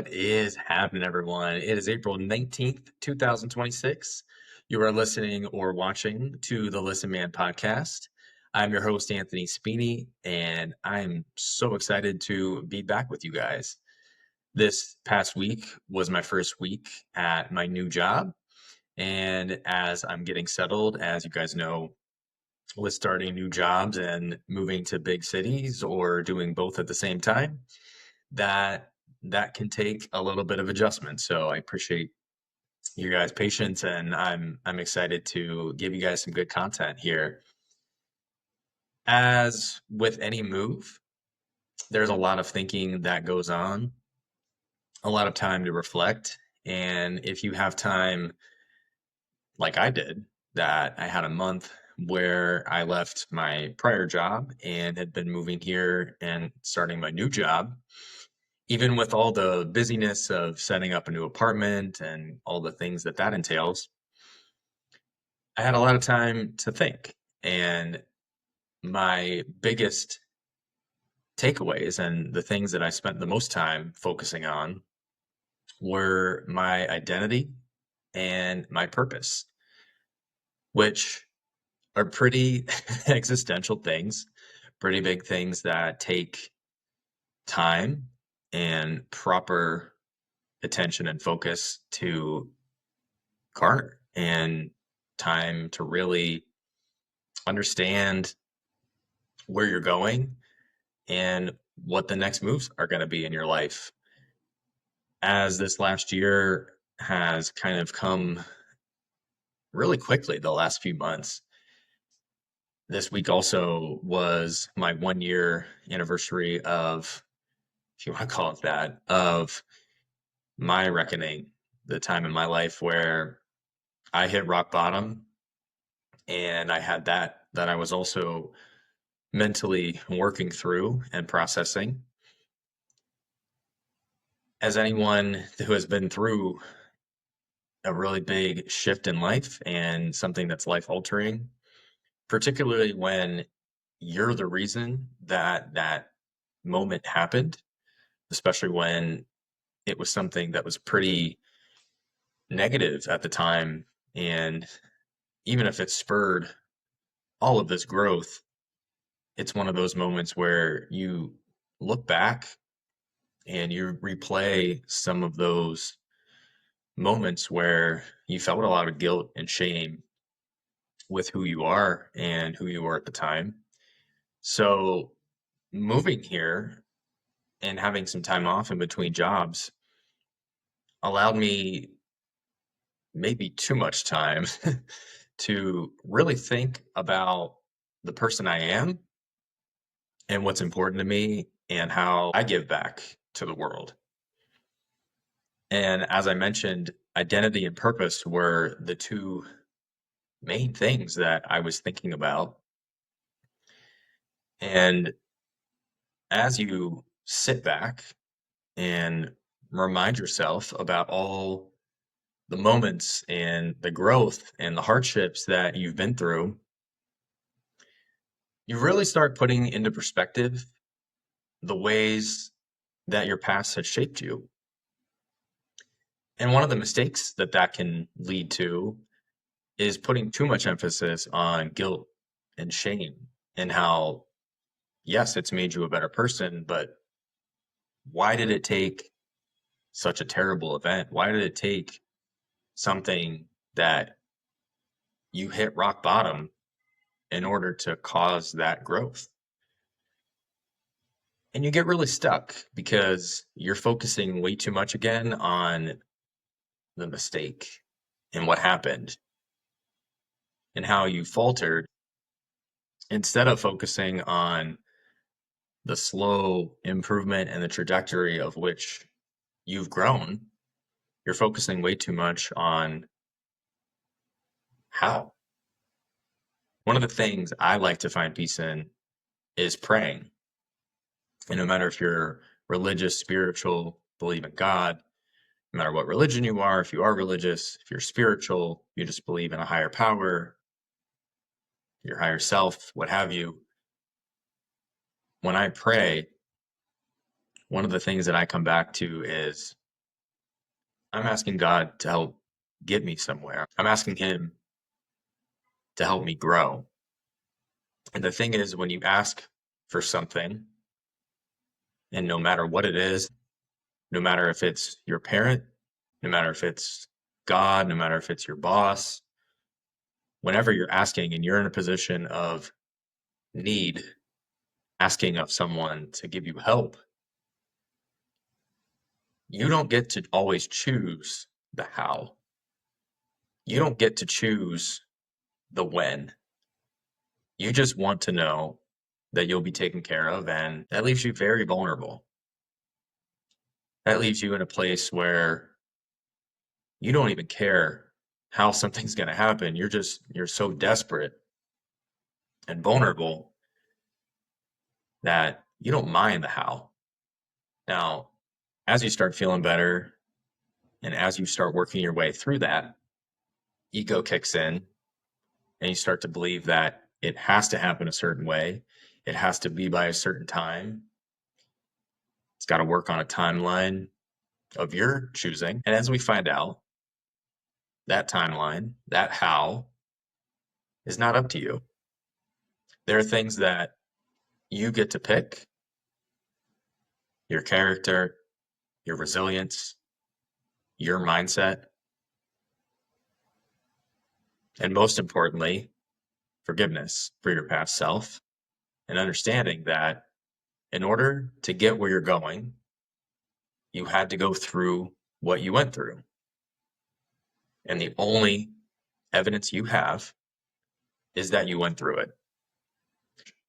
What is happening, everyone? It is April 19th, 2026. You are listening or watching to the Listen Man podcast. I'm your host, Anthony Spini, and I'm so excited to be back with you guys. This past week was my first week at my new job. And as I'm getting settled, as you guys know, with starting new jobs and moving to big cities or doing both at the same time, that that can take a little bit of adjustment. So I appreciate you guys' patience, and I'm excited to give you guys some good content here. As with any move, there's a lot of thinking that goes on, a lot of time to reflect. And if you have time, like I did, that I had a month where I left my prior job and had been moving here and starting my new job, even with all the busyness of setting up a new apartment and all the things that that entails, I had a lot of time to think. And my biggest takeaways and the things that I spent the most time focusing on were my identity and my purpose, which are pretty existential things, pretty big things that take time and proper attention and focus to garner and time to really understand where you're going and what the next moves are going to be in your life. As this last year has kind of come really quickly, the last few months, this week also was my 1 year anniversary of, if you want to call it that, of my reckoning, the time in my life where I hit rock bottom, and I had that I was also mentally working through and processing. As anyone who has been through a really big shift in life and something that's life altering, particularly when you're the reason that that moment happened, especially when it was something that was pretty negative at the time. And even if it spurred all of this growth, it's one of those moments where you look back and you replay some of those moments where you felt a lot of guilt and shame with who you are and who you were at the time. So moving here and having some time off in between jobs allowed me maybe too much time to really think about the person I am and what's important to me and how I give back to the world. And as I mentioned, identity and purpose were the two main things that I was thinking about. And as you sit back and remind yourself about all the moments and the growth and the hardships that you've been through, you really start putting into perspective the ways that your past has shaped you. And one of the mistakes that that can lead to is putting too much emphasis on guilt and shame and how, yes, it's made you a better person, but why did it take such a terrible event? Why did it take something that you hit rock bottom in order to cause that growth? And you get really stuck because you're focusing way too much again on the mistake and what happened and how you faltered instead of focusing on the slow improvement and the trajectory of which you've grown. You're focusing way too much on how. One of the things I like to find peace in is praying. And no matter if you're religious, spiritual, believe in God, no matter what religion you are, if you are religious, if you're spiritual, you just believe in a higher power, your higher self, what have you. When I pray, one of the things that I come back to is I'm asking God to help get me somewhere. I'm asking Him to help me grow. And the thing is, when you ask for something, and no matter what it is, no matter if it's your parent, no matter if it's God, no matter if it's your boss, whenever you're asking and you're in a position of need, asking of someone to give you help, you don't get to always choose the how. You don't get to choose the when. You just want to know that you'll be taken care of, and that leaves you very vulnerable. That leaves you in a place where you don't even care how something's going to happen. You're so desperate and vulnerable that you don't mind the how. Now, as you start feeling better and as you start working your way through that, ego kicks in and you start to believe that it has to happen a certain way. It has to be by a certain time. It's got to work on a timeline of your choosing. And as we find out, that timeline, that how, is not up to you. There are things that you get to pick: your character, your resilience, your mindset, and most importantly, forgiveness for your past self, and understanding that in order to get where you're going, you had to go through what you went through. And the only evidence you have is that you went through it.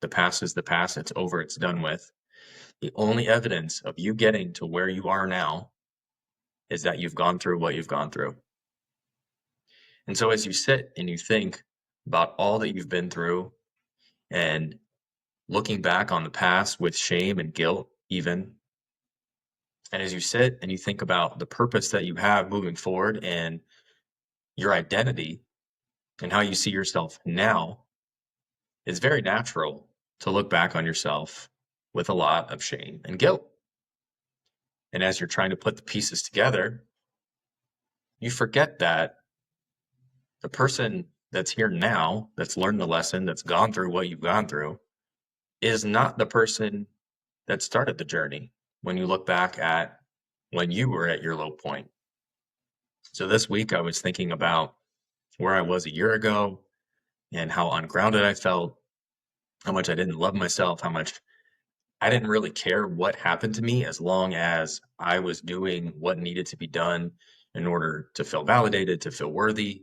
The past is the past, it's over, it's done with. The only evidence of you getting to where you are now is that you've gone through what you've gone through. And so as you sit and you think about all that you've been through and looking back on the past with shame and guilt, even, and as you sit and you think about the purpose that you have moving forward and your identity and how you see yourself now, it's very natural to look back on yourself with a lot of shame and guilt. And as you're trying to put the pieces together, you forget that the person that's here now, that's learned the lesson, that's gone through what you've gone through, is not the person that started the journey when you look back at when you were at your low point. So this week I was thinking about where I was a year ago and how ungrounded I felt, how much I didn't love myself, how much I didn't really care what happened to me as long as I was doing what needed to be done in order to feel validated, to feel worthy.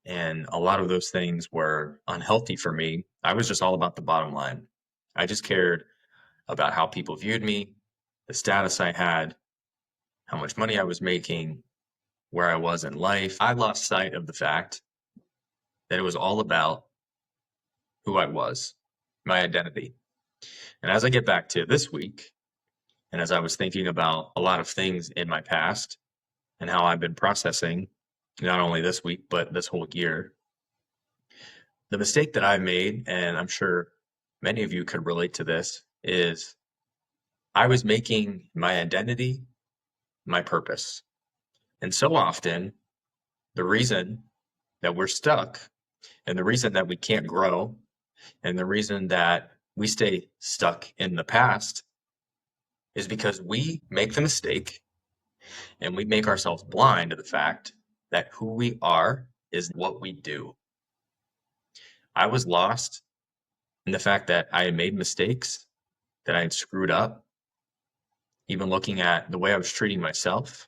And a lot of those things were unhealthy for me. I was just all about the bottom line. I just cared about how people viewed me, the status I had, how much money I was making, where I was in life. I lost sight of the fact that it was all about who I was, my identity. And as I get back to this week, and as I was thinking about a lot of things in my past and how I've been processing, not only this week, but this whole year, the mistake that I've made, and I'm sure many of you could relate to this, is I was making my identity my purpose. And so often, the reason that we're stuck and the reason that we can't grow and the reason that we stay stuck in the past is because we make the mistake and we make ourselves blind to the fact that who we are is what we do. I was lost in the fact that I had made mistakes, that I had screwed up, even looking at the way I was treating myself,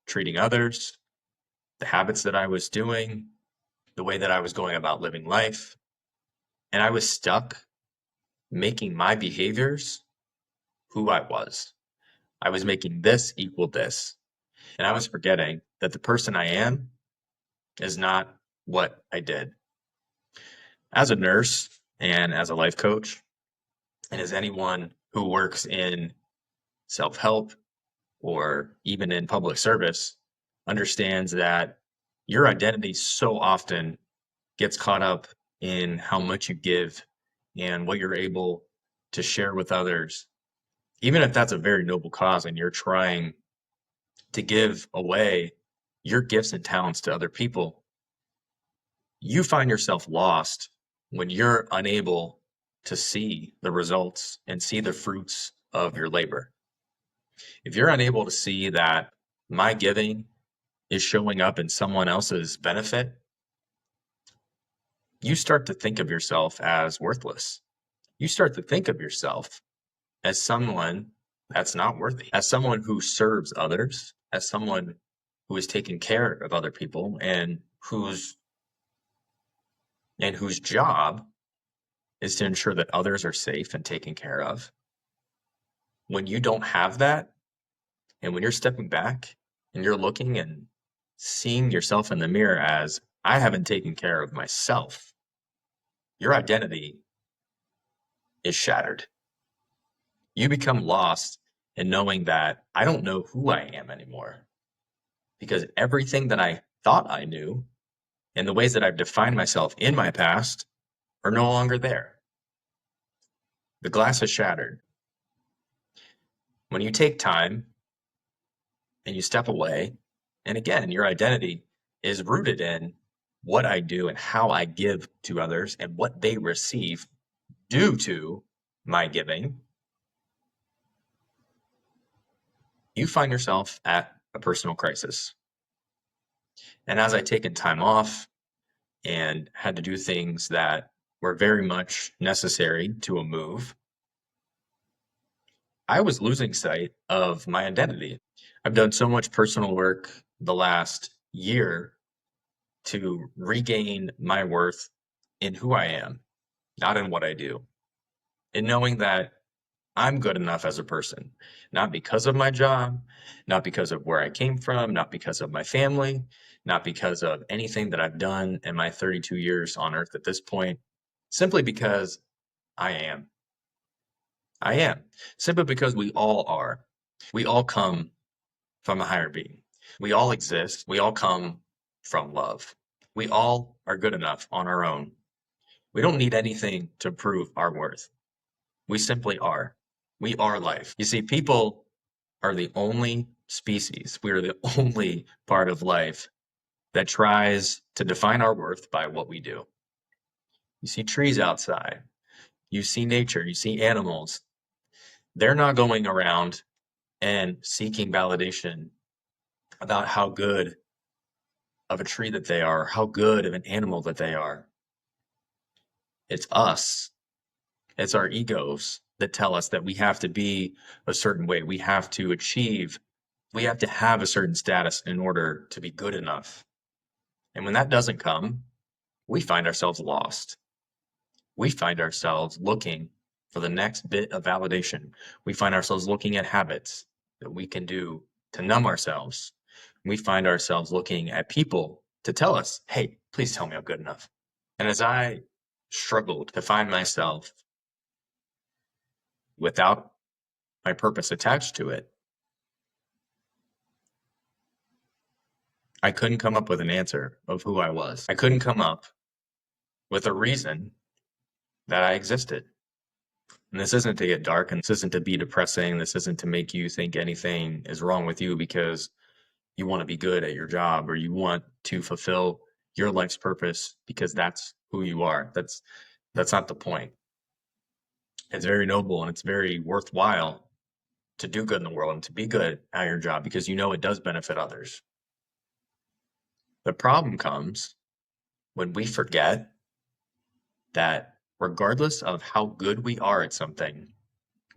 treating others, the habits that I was doing, the way that I was going about living life. And I was stuck making my behaviors who I was. I was making this equal this. And I was forgetting that the person I am is not what I did. As a nurse and as a life coach, and as anyone who works in self-help or even in public service, understands that your identity so often gets caught up in how much you give and what you're able to share with others, even if that's a very noble cause and you're trying to give away your gifts and talents to other people, you find yourself lost when you're unable to see the results and see the fruits of your labor. If you're unable to see that my giving is showing up in someone else's benefit, you start to think of yourself as worthless. You start to think of yourself as someone that's not worthy, as someone who serves others, as someone who is taking care of other people and whose job is to ensure that others are safe and taken care of. When you don't have that, and when you're stepping back and you're looking and seeing yourself in the mirror as, I haven't taken care of myself, your identity is shattered. You become lost in knowing that I don't know who I am anymore, because everything that I thought I knew and the ways that I've defined myself in my past are no longer there. The glass is shattered. When you take time and you step away, and again, your identity is rooted in what I do and how I give to others and what they receive due to my giving, you find yourself at a personal crisis. And as I taken time off and had to do things that were very much necessary to a move, I was losing sight of my identity. I've done so much personal work the last year to regain my worth in who I am, not in what I do. And knowing that I'm good enough as a person, not because of my job, not because of where I came from, not because of my family, not because of anything that I've done in my 32 years on earth at this point, simply because I am. I am. Simply because we all are. We all come from a higher being. We all exist. We all come from love. We all are good enough on our own. We don't need anything to prove our worth. We simply are. We are life. You see, people are the only species, we are the only part of life that tries to define our worth by what we do. You see trees outside, you see nature, you see animals. They're not going around and seeking validation about how good of a tree that they are, how good of an animal that they are. It's us. It's our egos that tell us that we have to be a certain way. We have to achieve, we have to have a certain status in order to be good enough. And when that doesn't come, we find ourselves lost. We find ourselves looking for the next bit of validation. We find ourselves looking at habits that we can do to numb ourselves. We find ourselves looking at people to tell us, hey, please tell me I'm good enough. And as I struggled to find myself without my purpose attached to it, I couldn't come up with an answer of who I was. I couldn't come up with a reason that I existed. And this isn't to get dark, and this isn't to be depressing. This isn't to make you think anything is wrong with you because you want to be good at your job or you want to fulfill your life's purpose because that's who you are. That's not the point. It's very noble and it's very worthwhile to do good in the world and to be good at your job because you know it does benefit others. The problem comes when we forget that regardless of how good we are at something,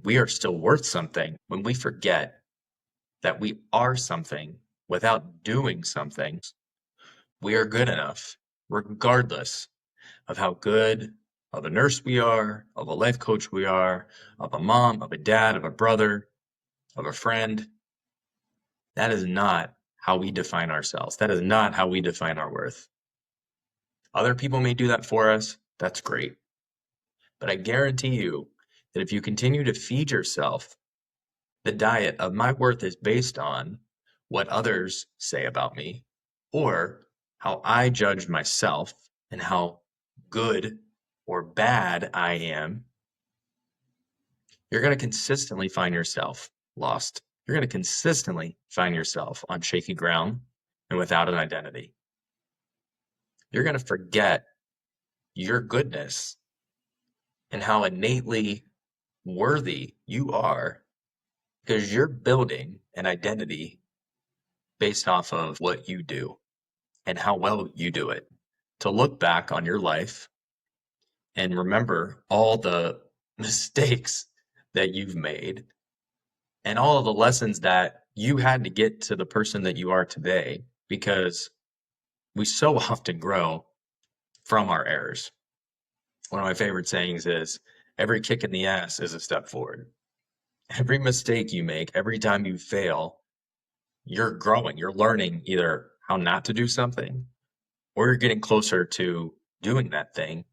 we are still worth something. When we forget that we are something without doing something, we are good enough, regardless of how good of a nurse we are, of a life coach we are, of a mom, of a dad, of a brother, of a friend. That is not how we define ourselves. That is not how we define our worth. Other people may do that for us. That's great. But I guarantee you that if you continue to feed yourself the diet of my worth is based on what others say about me or how I judge myself and how good or bad I am, you're going to consistently find yourself lost. you're going to consistently find yourself on shaky ground and without an identity. You're going to forget your goodness and how innately worthy you are because you're building an identity based off of what you do and how well you do it. To look back on your life and remember all the mistakes that you've made and all of the lessons that you had to get to the person that you are today, because we so often grow from our errors. One of my favorite sayings is, every kick in the ass is a step forward. Every mistake you make, every time you fail, you're growing, you're learning either how not to do something or you're getting closer to doing that thing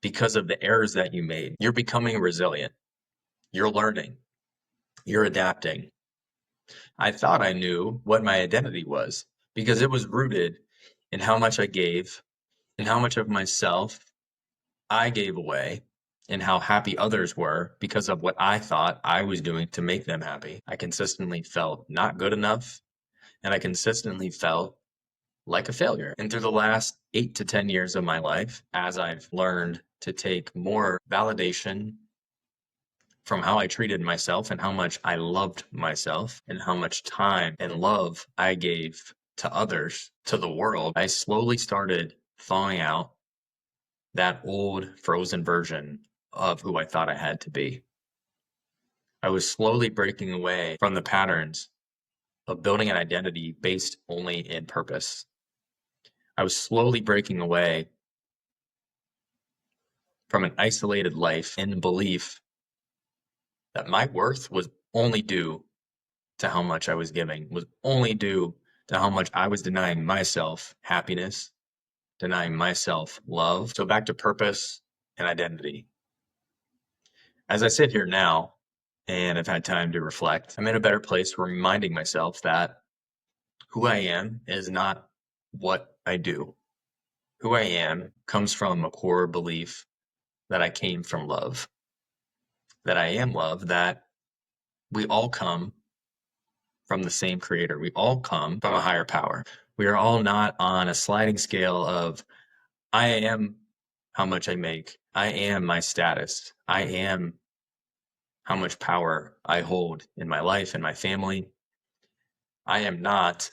because of the errors that you made. You're becoming resilient. You're learning. You're adapting. I thought I knew what my identity was because it was rooted in how much I gave and how much of myself I gave away and how happy others were because of what I thought I was doing to make them happy. I consistently felt not good enough and I consistently felt like a failure. And through the last 8 to 10 years of my life, as I've learned to take more validation from how I treated myself and how much I loved myself and how much time and love I gave to others, to the world, I slowly started thawing out that old frozen version of who I thought I had to be. I was slowly breaking away from the patterns of building an identity based only in purpose. I was slowly breaking away from an isolated life in the belief that my worth was only due to how much I was giving, was only due to how much I was denying myself happiness, denying myself love. So back to purpose and identity. As I sit here now and I've had time to reflect, I'm in a better place reminding myself that who I am is not what I do. Who I am comes from a core belief that I came from love, that I am love, that we all come from the same creator. We all come from a higher power. We are all not on a sliding scale of, I am how much I make. I am my status. I am how much power I hold in my life and my family. I am not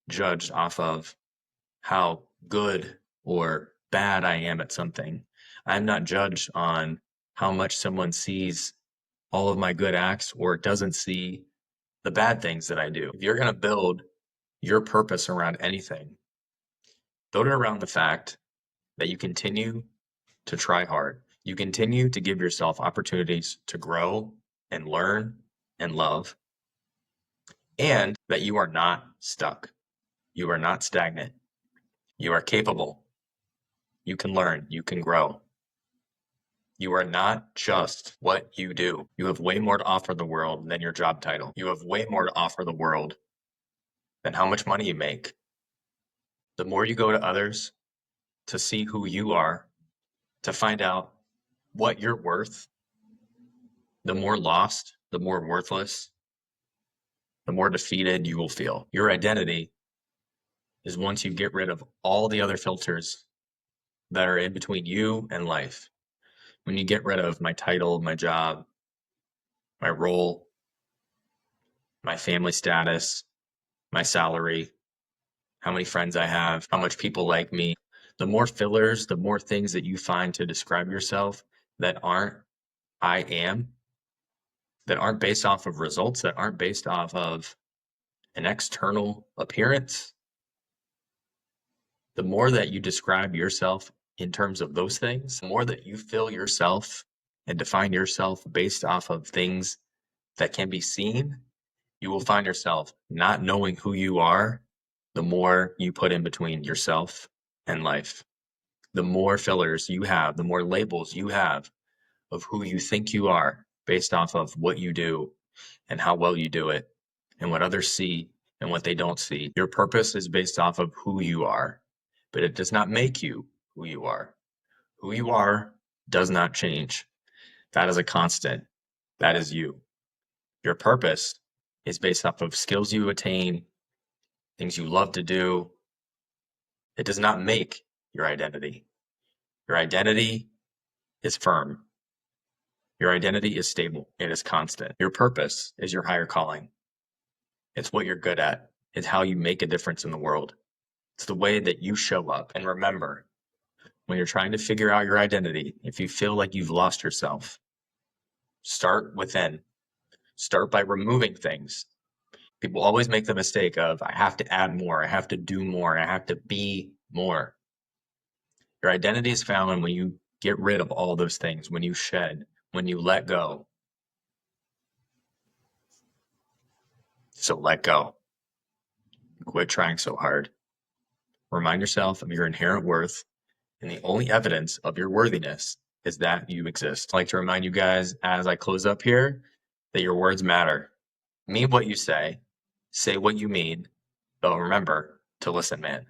judged off of how good or bad I am at something. I'm not judged on how much someone sees all of my good acts or doesn't see the bad things that I do. If you're going to build your purpose around anything, build it around the fact that you continue to try hard. You continue to give yourself opportunities to grow and learn and love, and that you are not stuck. You are not stagnant. You are capable. You can learn. You can grow. You are not just what you do. You have way more to offer the world than your job title. You have way more to offer the world than how much money you make. The more you go to others to see who you are, to find out what you're worth, the more lost, the more worthless, the more defeated you will feel. Your identity is once you get rid of all the other filters that are in between you and life. When you get rid of my title, my job, my role, my family status, my salary, how many friends I have, how much people like me, the more fillers, the more things that you find to describe yourself that aren't I am, that aren't based off of results, that aren't based off of an external appearance, the more that you describe yourself in terms of those things, the more that you fill yourself and define yourself based off of things that can be seen, you will find yourself not knowing who you are the more you put in between yourself and life. The more fillers you have, the more labels you have of who you think you are based off of what you do and how well you do it and what others see and what they don't see. Your purpose is based off of who you are, but it does not make you who you are. Who you are does not change. That is a constant. That is you. Your purpose is based off of skills you attain, things you love to do. It does not make your identity. Your identity is firm. Your identity is stable. It is constant. Your purpose is your higher calling. It's what you're good at. It's how you make a difference in the world. It's the way that you show up. And remember, when you're trying to figure out your identity, if you feel like you've lost yourself, start within. Start by removing things. People always make the mistake of, I have to add more, I have to do more, I have to be more. Your identity is found when you get rid of all those things, when you shed, when you let go. So let go. Quit trying so hard. Remind yourself of your inherent worth, and the only evidence of your worthiness is that you exist. I'd like to remind you guys as I close up here that your words matter. Mean what you say what you mean, but remember to listen, man.